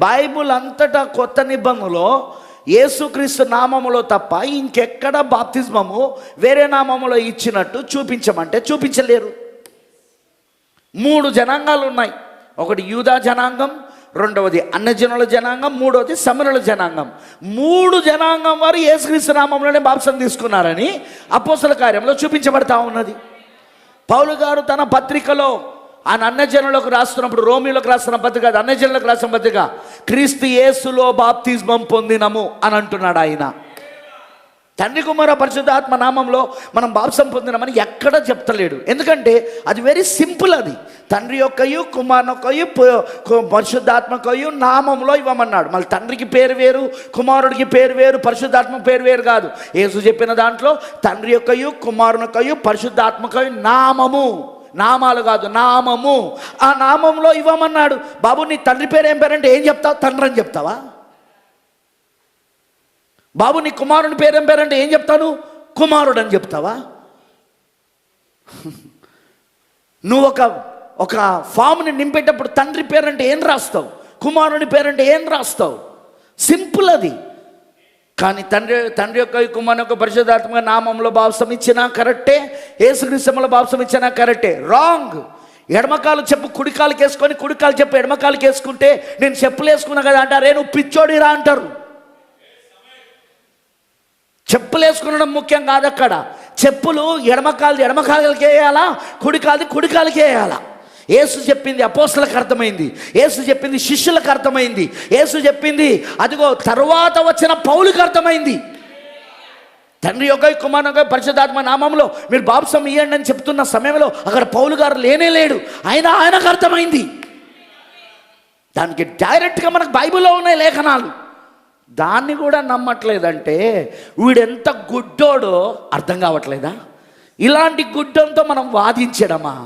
Bible అంతటా కొత్త నిబంధనలో యేసుక్రీస్తు నామములో తప్ప ఇంకెక్కడ బాప్తిస్మము వేరే నామములో ఇచ్చినట్టు చూపించమంటే చూపించలేరు. 3 జనాంగాలు ఉన్నాయి. ఒకటి యూదా జనాంగం, రెండవది అన్యజనుల జనాంగం, మూడవది సమరయుల జనాంగం. 3 జనాంగం వారు యేసుక్రీస్తు నామంలోనే బాప్తిసం తీసుకున్నారని అపోస్తల కార్యంలో చూపించబడతా ఉన్నది. పౌలు గారు తన పత్రికలో ఆయన అన్యజనులకు రాస్తున్నప్పుడు, రోమిలకు రాస్తున్న పత్రిక, అన్యజనులకు రాసిన పత్రిక, క్రీస్తు యేసులో బాప్తిస్మం పొందినము అని అంటున్నాడు. ఆయన తండ్రి కుమార పరిశుద్ధాత్మ నామంలో మనం బాప్తిసం పొందినామని ఎక్కడ చెప్తలేడు. ఎందుకంటే అది వెరీ సింపుల్. అది తండ్రి యొక్కయు కుమారునొక్కయు పరిశుద్ధాత్మకయు నామంలో ఇవ్వమన్నాడు. మళ్ళీ తండ్రికి పేరు వేరు, కుమారుడికి పేరు వేరు, పరిశుద్ధాత్మ పేరు వేరు కాదు. యేసు చెప్పిన దాంట్లో తండ్రి యొక్కయు కుమారునొక్కయు పరిశుద్ధాత్మకయు నామము, నామాలు కాదు నామము, ఆ నామంలో ఇవ్వమన్నాడు. బాబు నీ తండ్రి పేరు ఏం పేరంటే ఏం చెప్తావు? తండ్రి అని చెప్తావా? బాబు నీ కుమారుని పేరు ఏం పేరంటే ఏం చెప్తాను? కుమారుడు అని చెప్తావా? నువ్వు ఒక ఫామ్ని నింపేటప్పుడు తండ్రి పేరంటే ఏం రాస్తావు? కుమారుని పేరంటే ఏం రాస్తావు? సింపుల్ అది. కానీ తండ్రి యొక్క కుమారుని యొక్క పరిశుద్ధాత్మ నామంలో బాప్తిసం ఇచ్చినా కరెక్టే, యేసుక్రీస్తులో బాప్తిసం ఇచ్చినా కరెక్టే. రాంగ్. ఎడమకాలు చెప్పు కుడికాలు వేసుకొని, కుడికాలు చెప్పు ఎడమకాలు వేసుకుంటే నేను చెప్పులు వేసుకున్నా కదా అంటారే, నువ్వు పిచ్చోడిరా అంటారు. చెప్పులు వేసుకునడం ముఖ్యం కాదు. అక్కడ చెప్పులు ఎడమకాలకి వేయాలా, కుడికాలకి వేయాలా? యేసు చెప్పింది అపోస్తలకు అర్థమైంది, యేసు చెప్పింది శిష్యులకు అర్థమైంది, యేసు చెప్పింది అదిగో తరువాత వచ్చిన పౌలుకి అర్థమైంది. తండ్రి యొక్క కుమారుని యొక్క పరిశుద్ధాత్మ నామంలో మీరు బాప్తిసం ఇవ్వండి అని చెప్తున్న సమయంలో అక్కడ పౌలు గారు లేడు. ఆయనకు అర్థమైంది. దానికి డైరెక్ట్గా మనకు బైబిల్లో ఉన్నాయి లేఖనాలు. దాన్ని కూడా నమ్మట్లేదంటే వీడెంత గుడ్డోడో అర్థం కావట్లేదా? ఇలాంటి గుడ్డంతో మనం వాదించడమా?